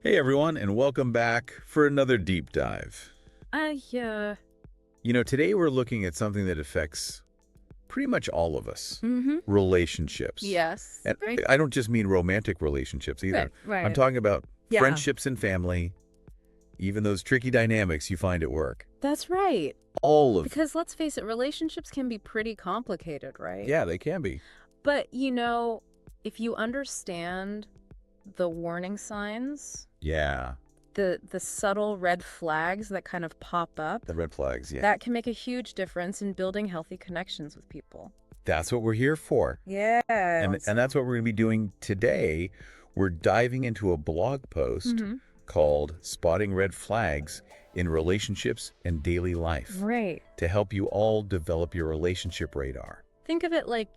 Hey everyone, and welcome back for another deep dive. Yeah. Today we're looking at something that affects pretty much all of us. Mm-hmm. Relationships. Yes. And Right. I don't just mean romantic relationships either. Right. I'm talking about Yeah. friendships and family, even those tricky dynamics you find at work. That's right. All of Because let's face it, relationships can be pretty complicated, right? Yeah, they can be. But, if you understand the warning signs, Yeah, the subtle red flags that kind of pop up, the red flags, yeah. that can make a huge difference in building healthy connections with people. That's what we're here for. Yeah. And that's what we're going to be doing today. We're diving into a blog post called Spotting Red Flags in Relationships and Daily Life Right. to help you all develop your relationship radar. Think of it like,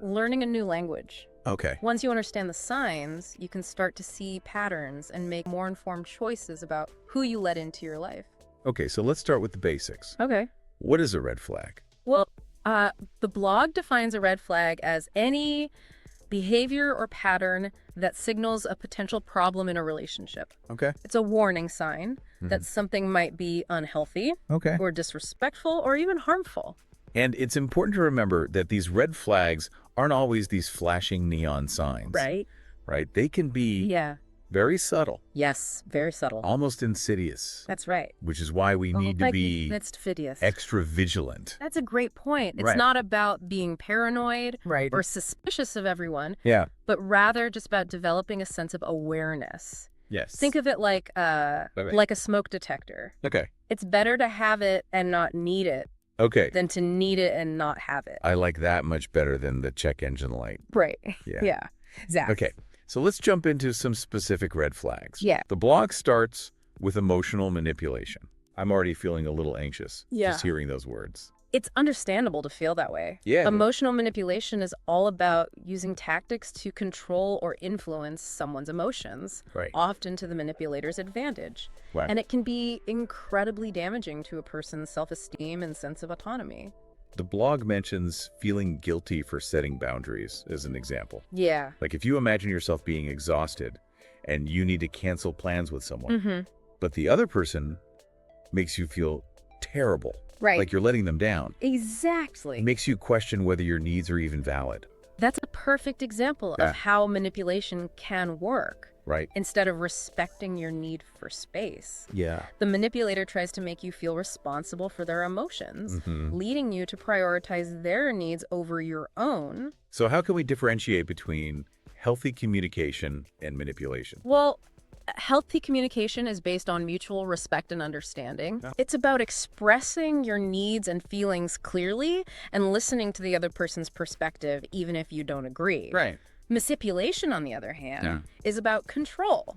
learning a new language. Okay. Once you understand the signs, you can start to see patterns and make more informed choices about who you let into your life. Okay, so let's start with the basics. Okay. What is a red flag? Well, the blog defines a red flag as any behavior or pattern that signals a potential problem in a relationship. Okay. It's a warning sign that something might be unhealthy Okay. or disrespectful or even harmful. And it's important to remember that these red flags aren't always these flashing neon signs. Right? Right? They can be Yeah. very subtle, Yes. Very subtle. almost insidious, That's right. which is why we need to be That's fastidious. extra vigilant. That's a great point. It's Right. not about being paranoid Right. or suspicious of everyone, Yeah. but rather just about developing a sense of awareness. Yes. Think of it like like a smoke detector. Okay. It's better to have it and not need it Okay. than to need it and not have it. I like that much better than the check engine light. Right. Yeah. Yeah. Exactly. Okay. So let's jump into some specific red flags. Yeah. The blog starts with emotional manipulation. I'm already feeling a little anxious just hearing those words. It's understandable to feel that way. Yeah. Emotional manipulation is all about using tactics to control or influence someone's emotions, Right. often to the manipulator's advantage. Wow. And it can be incredibly damaging to a person's self-esteem and sense of autonomy. The blog mentions feeling guilty for setting boundaries as an example. Yeah. Like if you imagine yourself being exhausted and you need to cancel plans with someone, but the other person makes you feel terrible. Right. Like you're letting them down. Exactly. It makes you question whether your needs are even valid. That's a perfect example Yeah. of how manipulation can work. Right. Instead of respecting your need for space, Yeah. the manipulator tries to make you feel responsible for their emotions, leading you to prioritize their needs over your own. So how can we differentiate between healthy communication and manipulation? Well, healthy communication is based on mutual respect and understanding. Yeah. It's about expressing your needs and feelings clearly and listening to the other person's perspective, even if you don't agree. Right. Manipulation, on the other hand, Yeah. is about control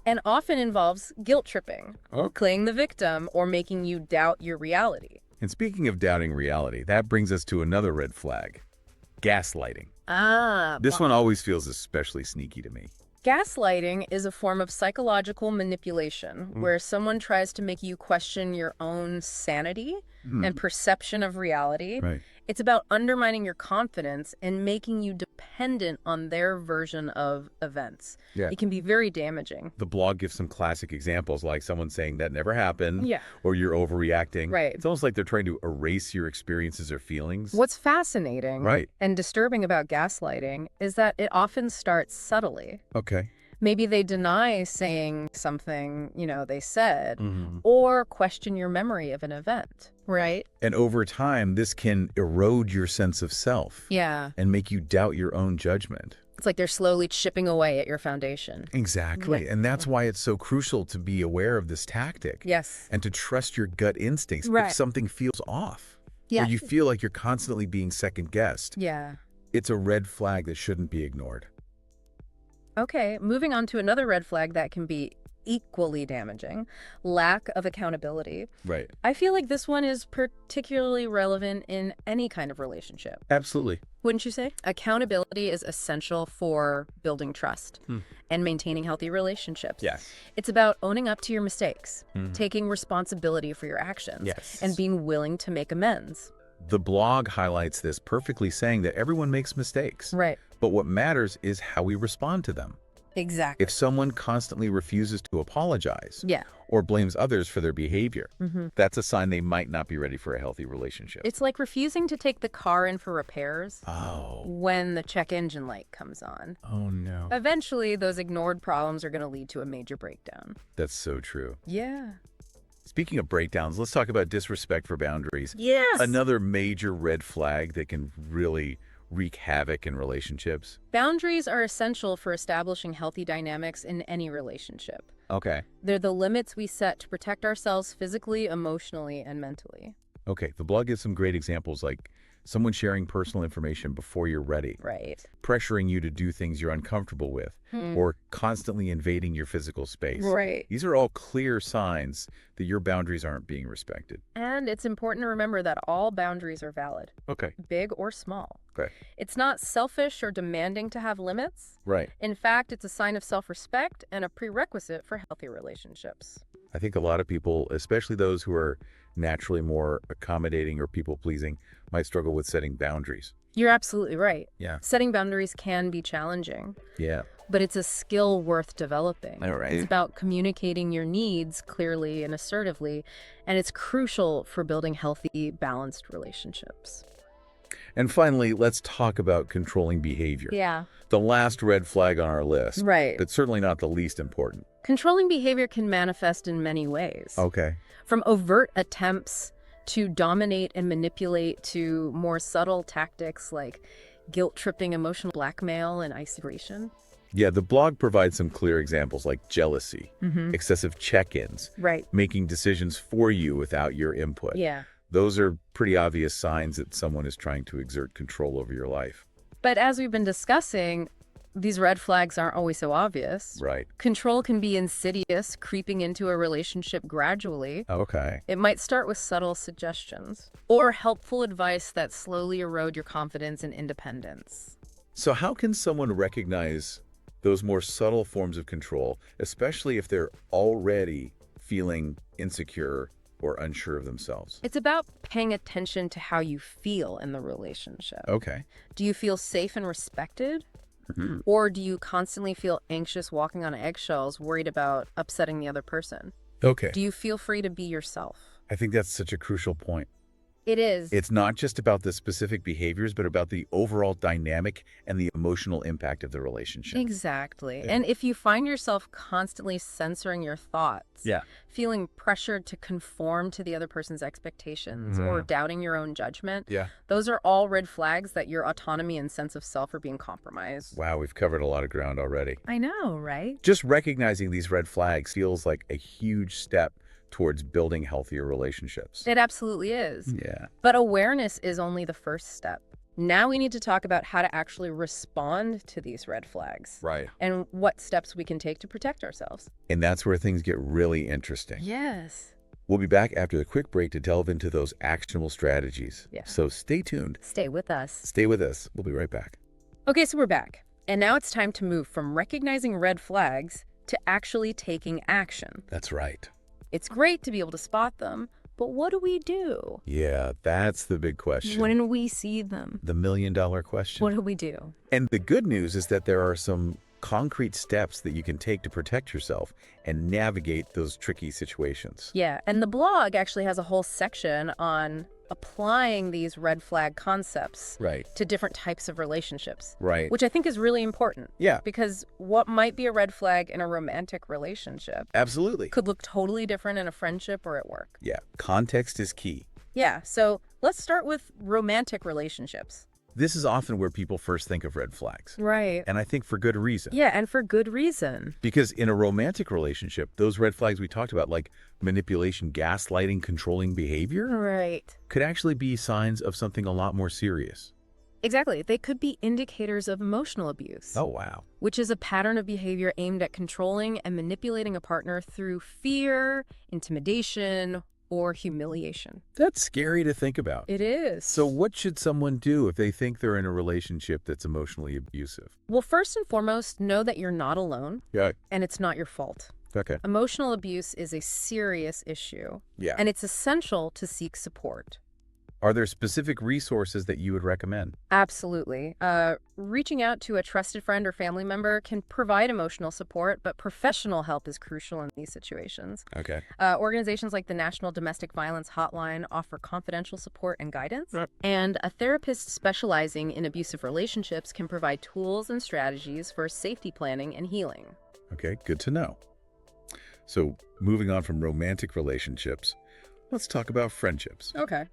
and often involves guilt tripping, playing the victim, or making you doubt your reality. And speaking of doubting reality, that brings us to another red flag, gaslighting. This one always feels especially sneaky to me. Gaslighting is a form of psychological manipulation where someone tries to make you question your own sanity and perception of reality. Right. It's about undermining your confidence and making you dependent on their version of events. Yeah. It can be very damaging. The blog gives some classic examples, like someone saying that never happened, Yeah. or you're overreacting. Right. It's almost like they're trying to erase your experiences or feelings. What's fascinating Right. and disturbing about gaslighting is that it often starts subtly. Okay. Maybe they deny saying something, they said, Mm-hmm. or question your memory of an event, right? And over time, this can erode your sense of self Yeah. and make you doubt your own judgment. It's like they're slowly chipping away at your foundation. Exactly. And that's why it's so crucial to be aware of this tactic. Yes. And to trust your gut instincts Right. if something feels off. Yeah. Or you feel like you're constantly being second-guessed. Yeah. It's a red flag that shouldn't be ignored. Okay, moving on to another red flag that can be equally damaging, lack of accountability. Right. I feel like this one is particularly relevant in any kind of relationship. Absolutely. Wouldn't you say? Accountability is essential for building trust and maintaining healthy relationships. Yes. It's about owning up to your mistakes, taking responsibility for your actions, Yes. and being willing to make amends. The blog highlights this, perfectly saying that everyone makes mistakes. Right. But what matters is how we respond to them. Exactly. If someone constantly refuses to apologize Yeah. or blames others for their behavior, that's a sign they might not be ready for a healthy relationship. It's like refusing to take the car in for repairs Oh. when the check engine light comes on. Oh, no. Eventually, those ignored problems are going to lead to a major breakdown. That's so true. Yeah. Speaking of breakdowns, let's talk about disrespect for boundaries. Yes. Another major red flag that can really wreak havoc in relationships. Boundaries are essential for establishing healthy dynamics in any relationship. Okay. They're the limits we set to protect ourselves physically, emotionally, and mentally. Okay. The blog gives some great examples like someone sharing personal information before you're ready, Right. pressuring you to do things you're uncomfortable with, or constantly invading your physical space. Right. These are all clear signs that your boundaries aren't being respected. And it's important to remember that all boundaries are valid, Okay. big or small. Okay. It's not selfish or demanding to have limits. Right. In fact, it's a sign of self-respect and a prerequisite for healthy relationships. I think a lot of people, especially those who are naturally more accommodating or people-pleasing, might struggle with setting boundaries. You're absolutely right. Yeah. Setting boundaries can be challenging, Yeah. but it's a skill worth developing. All right. It's about communicating your needs clearly and assertively, and it's crucial for building healthy, balanced relationships. And finally, let's talk about controlling behavior. Yeah. The last red flag on our list, Right. but certainly not the least important. Controlling behavior can manifest in many ways. Okay. From overt attempts to dominate and manipulate to more subtle tactics like guilt-tripping, emotional blackmail, and isolation. Yeah, the blog provides some clear examples like jealousy, excessive check-ins, Right. making decisions for you without your input. Yeah. Those are pretty obvious signs that someone is trying to exert control over your life. But as we've been discussing, these red flags aren't always so obvious. Right. Control can be insidious, creeping into a relationship gradually. Okay. It might start with subtle suggestions or helpful advice that slowly erode your confidence and independence. So how can someone recognize those more subtle forms of control, especially if they're already feeling insecure or unsure of themselves? It's about paying attention to how you feel in the relationship. Okay. Do you feel safe and respected? Or do you constantly feel anxious, walking on eggshells, worried about upsetting the other person? Okay. Do you feel free to be yourself? I think that's such a crucial point. It is. It's not just about the specific behaviors, but about the overall dynamic and the emotional impact of the relationship. Exactly. Yeah. And if you find yourself constantly censoring your thoughts, Yeah. feeling pressured to conform to the other person's expectations or doubting your own judgment, Yeah. those are all red flags that your autonomy and sense of self are being compromised. Wow, we've covered a lot of ground already. I know, right? Just recognizing these red flags feels like a huge step towards building healthier relationships. It absolutely is. Yeah. But awareness is only the first step. Now we need to talk about how to actually respond to these red flags Right. and what steps we can take to protect ourselves. And that's where things get really interesting. Yes. We'll be back after the quick break to delve into those actionable strategies. Yeah. So stay tuned. Stay with us. Stay with us. We'll be right back. Okay, so we're back. And now it's time to move from recognizing red flags to actually taking action. That's right. It's great to be able to spot them, but what do we do Yeah, that's the big question. when we see them? The million-dollar question. What do we do? And the good news is that there are some concrete steps that you can take to protect yourself and navigate those tricky situations. Yeah, and the blog actually has a whole section on applying these red flag concepts Right. to different types of relationships, Right. which I think is really important. Yeah. Because what might be a red flag in a romantic relationship Absolutely. could look totally different in a friendship or at work. Yeah. Context is key. Yeah, so let's start with romantic relationships. This is often where people first think of red flags. Right. And I think for good reason. Yeah, and for good reason. Because in a romantic relationship, those red flags we talked about, like manipulation, gaslighting, controlling behavior, Right. could actually be signs of something a lot more serious. Exactly. They could be indicators of emotional abuse. Oh, wow. Which is a pattern of behavior aimed at controlling and manipulating a partner through fear, intimidation, or humiliation. That's scary to think about. It is. So what should someone do if they think they're in a relationship that's emotionally abusive? Well, first and foremost, know that you're not alone Yeah. and it's not your fault. Okay. Emotional abuse is a serious issue, Yeah. and it's essential to seek support. Are there specific resources that you would recommend? Absolutely. Reaching out to a trusted friend or family member can provide emotional support, but professional help is crucial in these situations. Okay. Organizations like the National Domestic Violence Hotline offer confidential support and guidance, and a therapist specializing in abusive relationships can provide tools and strategies for safety planning and healing. Okay, good to know. So moving on from romantic relationships, let's talk about friendships. Okay.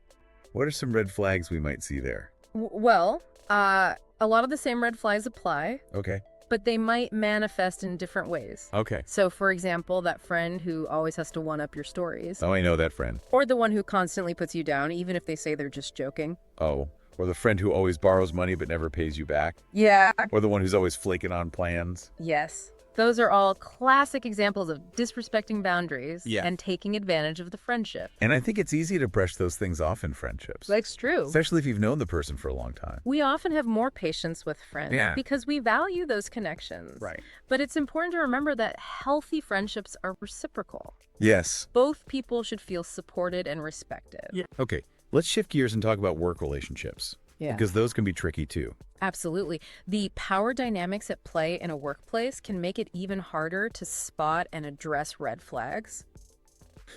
What are some red flags we might see there? Well, a lot of the same red flags apply, Okay. but they might manifest in different ways. Okay. So, for example, that friend who always has to one-up your stories. Oh, I know that friend. Or the one who constantly puts you down, even if they say they're just joking. Oh, or the friend who always borrows money but never pays you back. Yeah. Or the one who's always flaking on plans. Yes. Those are all classic examples of disrespecting boundaries and taking advantage of the friendship. And I think it's easy to brush those things off in friendships. That's true. Especially if you've known the person for a long time. We often have more patience with friends because we value those connections. Right. But it's important to remember that healthy friendships are reciprocal. Yes. Both people should feel supported and respected. Yeah. Okay, let's shift gears and talk about work relationships. Yeah. Because those can be tricky too. Absolutely. The power dynamics at play in a workplace can make it even harder to spot and address red flags.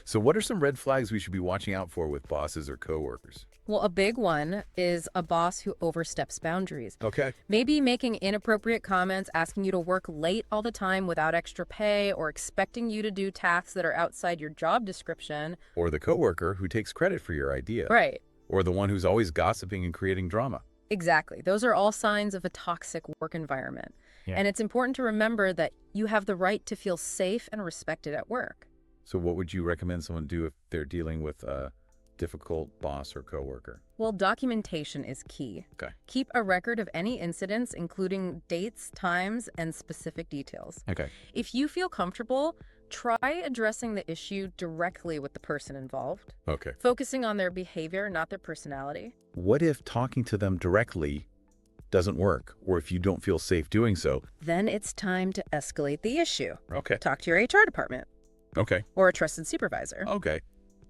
So what are some red flags we should be watching out for with bosses or coworkers? Well, a big one is a boss who oversteps boundaries. Okay. Maybe making inappropriate comments, asking you to work late all the time without extra pay, or expecting you to do tasks that are outside your job description. Or the coworker who takes credit for your idea. Right. Or the one who's always gossiping and creating drama. Exactly. Those are all signs of a toxic work environment. Yeah. And it's important to remember that you have the right to feel safe and respected at work. So what would you recommend someone do if they're dealing with a difficult boss or coworker? Well, documentation is key. Okay. Keep a record of any incidents, including dates, times, and specific details. Okay. If you feel comfortable, try addressing the issue directly with the person involved, Okay. focusing on their behavior, not their personality. What if talking to them directly doesn't work, or if you don't feel safe doing so? Then it's time to escalate the issue. Okay. Talk to your HR department Okay. or a trusted supervisor. Okay.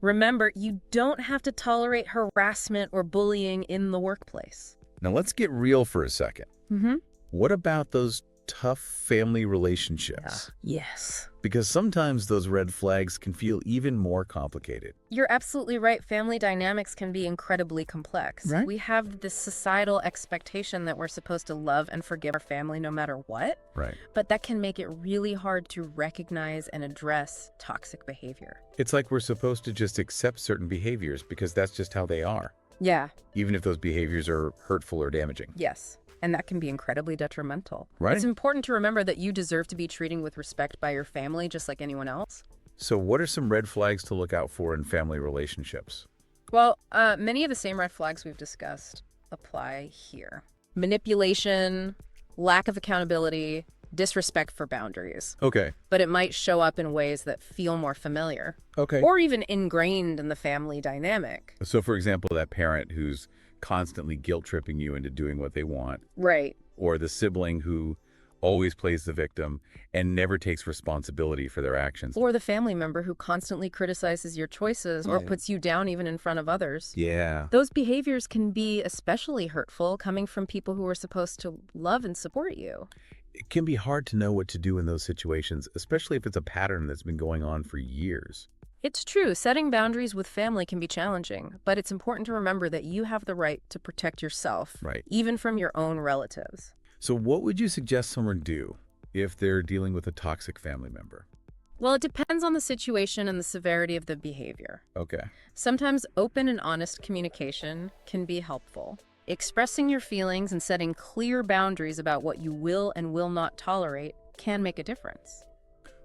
Remember, you don't have to tolerate harassment or bullying in the workplace. Now let's get real for a second. Mm-hmm. What about those tough family relationships? Yes. Because sometimes those red flags can feel even more complicated. You're absolutely right. Family dynamics can be incredibly complex. Right. We have this societal expectation that we're supposed to love and forgive our family no matter what. Right. But that can make it really hard to recognize and address toxic behavior. It's like we're supposed to just accept certain behaviors because that's just how they are, Yeah. even if those behaviors are hurtful or damaging. Yes. And that can be incredibly detrimental. Right. It's important to remember that you deserve to be treated with respect by your family just like anyone else. So what are some red flags to look out for in family relationships? Well, many of the same red flags we've discussed apply here. Manipulation, lack of accountability, disrespect for boundaries. Okay. But it might show up in ways that feel more familiar Okay. or even ingrained in the family dynamic. So for example, that parent who's constantly guilt-tripping you into doing what they want, Right. or the sibling who always plays the victim and never takes responsibility for their actions. Or the family member who constantly criticizes your choices or puts you down even in front of others. Yeah. Those behaviors can be especially hurtful coming from people who are supposed to love and support you. It can be hard to know what to do in those situations, especially if it's a pattern that's been going on for years. It's true, setting boundaries with family can be challenging, but it's important to remember that you have the right to protect yourself, Right. even from your own relatives. So what would you suggest someone do if they're dealing with a toxic family member? Well, it depends on the situation and the severity of the behavior. Okay. Sometimes open and honest communication can be helpful. Expressing your feelings and setting clear boundaries about what you will and will not tolerate can make a difference.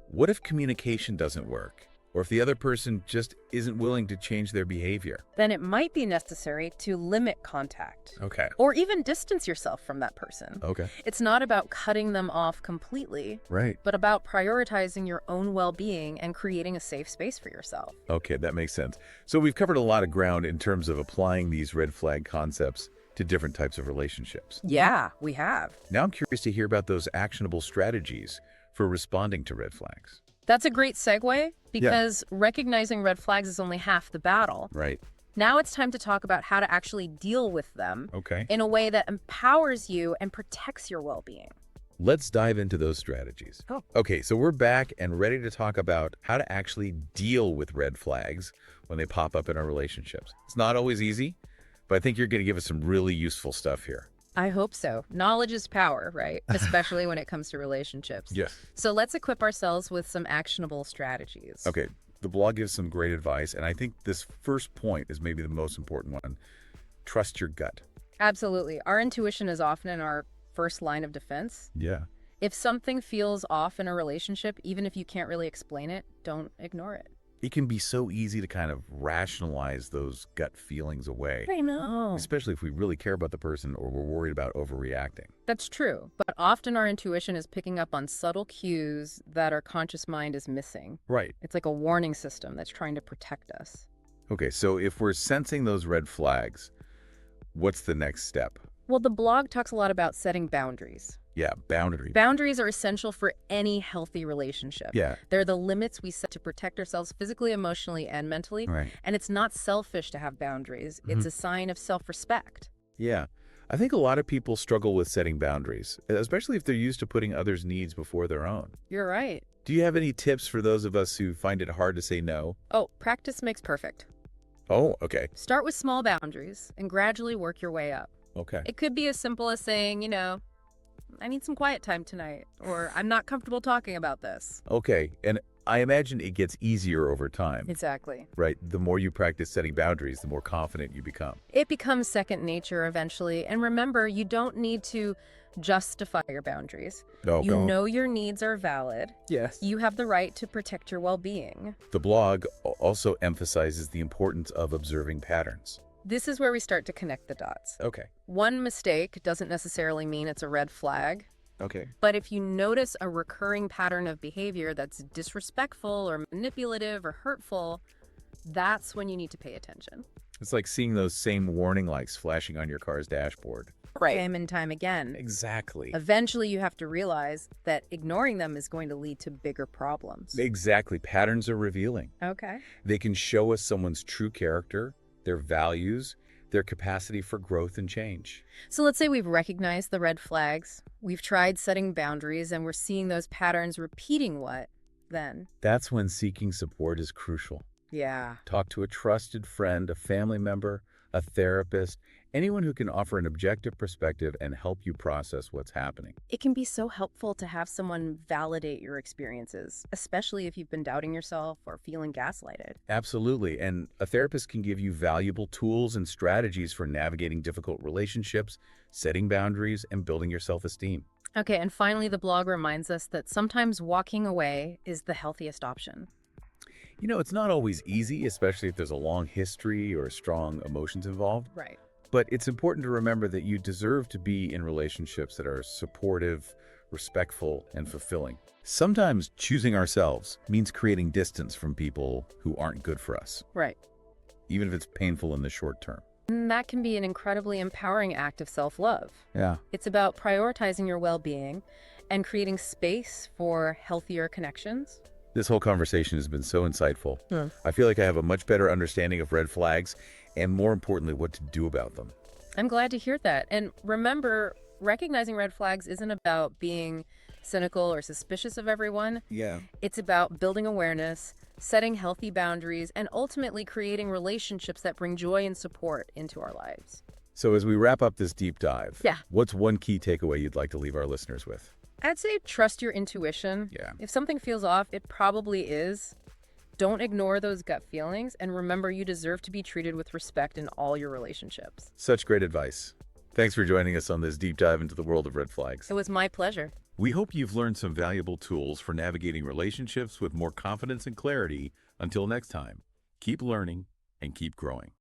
What if communication doesn't work? Or if the other person just isn't willing to change their behavior? Then it might be necessary to limit contact Okay. or even distance yourself from that person. Okay. It's not about cutting them off completely, Right. but about prioritizing your own well-being and creating a safe space for yourself. Okay, that makes sense. So we've covered a lot of ground in terms of applying these red flag concepts to different types of relationships. Yeah, we have. Now I'm curious to hear about those actionable strategies for responding to red flags. That's a great segue because recognizing red flags is only half the battle. Right. Now it's time to talk about how to actually deal with them Okay. in a way that empowers you and protects your well-being. Let's dive into those strategies. Oh. Okay, so we're back and ready to talk about how to actually deal with red flags when they pop up in our relationships. It's not always easy, but I think you're going to give us some really useful stuff here. I hope so. Knowledge is power, right? Especially when it comes to relationships. Yes. So let's equip ourselves with some actionable strategies. Okay, the blog gives some great advice, and I think this first point is maybe the most important one. Trust your gut. Absolutely. Our intuition is often our first line of defense. Yeah. If something feels off in a relationship, even if you can't really explain it, don't ignore it. It can be so easy to kind of rationalize those gut feelings away, I know. especially if we really care about the person or we're worried about overreacting. That's true, but often our intuition is picking up on subtle cues that our conscious mind is missing. Right. It's like a warning system that's trying to protect us. Okay, so if we're sensing those red flags, what's the next step? Well, the blog talks a lot about setting boundaries. Yeah, boundary. Boundaries are essential for any healthy relationship. Yeah. They're the limits we set to protect ourselves physically, emotionally, and mentally. Right. And it's not selfish to have boundaries. It's a sign of self-respect. Yeah. I think a lot of people struggle with setting boundaries, especially if they're used to putting others' needs before their own. You're right. Do you have any tips for those of us who find it hard to say no? Oh, practice makes perfect. Oh, okay. Start with small boundaries and gradually work your way up. Okay. It could be as simple as saying, I need some quiet time tonight, or I'm not comfortable talking about this. Okay. And I imagine it gets easier over time, Exactly. right? The more you practice setting boundaries, the more confident you become. It becomes second nature eventually. And remember, you don't need to justify your boundaries. Oh, You know your needs are valid. Yes. You have the right to protect your well-being. The blog also emphasizes the importance of observing patterns. This is where we start to connect the dots. Okay. One mistake doesn't necessarily mean it's a red flag. Okay. But if you notice a recurring pattern of behavior that's disrespectful or manipulative or hurtful, that's when you need to pay attention. It's like seeing those same warning lights flashing on your car's dashboard. Right. Time and time again. Exactly. Eventually, you have to realize that ignoring them is going to lead to bigger problems. Exactly. Patterns are revealing. Okay. They can show us someone's true character, their values, their capacity for growth and change. So let's say we've recognized the red flags, we've tried setting boundaries, and we're seeing those patterns repeating. What then? That's when seeking support is crucial. Yeah. Talk to a trusted friend, a family member, a therapist, anyone who can offer an objective perspective and help you process what's happening. It can be so helpful to have someone validate your experiences, especially if you've been doubting yourself or feeling gaslighted. Absolutely. And a therapist can give you valuable tools and strategies for navigating difficult relationships, setting boundaries, and building your self-esteem. Okay, and finally, the blog reminds us that sometimes walking away is the healthiest option. It's not always easy, especially if there's a long history or strong emotions involved. Right. But it's important to remember that you deserve to be in relationships that are supportive, respectful, and fulfilling. Sometimes choosing ourselves means creating distance from people who aren't good for us, Right. even if it's painful in the short term. And that can be an incredibly empowering act of self-love. Yeah. It's about prioritizing your well-being and creating space for healthier connections. This whole conversation has been so insightful. I feel like I have a much better understanding of red flags and, more importantly, what to do about them. I'm glad to hear that. And remember, recognizing red flags isn't about being cynical or suspicious of everyone. Yeah. It's about building awareness, setting healthy boundaries, and ultimately creating relationships that bring joy and support into our lives. So as we wrap up this deep dive, Yeah. what's one key takeaway you'd like to leave our listeners with? I'd say trust your intuition. Yeah. If something feels off, it probably is. Don't ignore those gut feelings, and remember you deserve to be treated with respect in all your relationships. Such great advice. Thanks for joining us on this deep dive into the world of red flags. It was my pleasure. We hope you've learned some valuable tools for navigating relationships with more confidence and clarity. Until next time, keep learning and keep growing.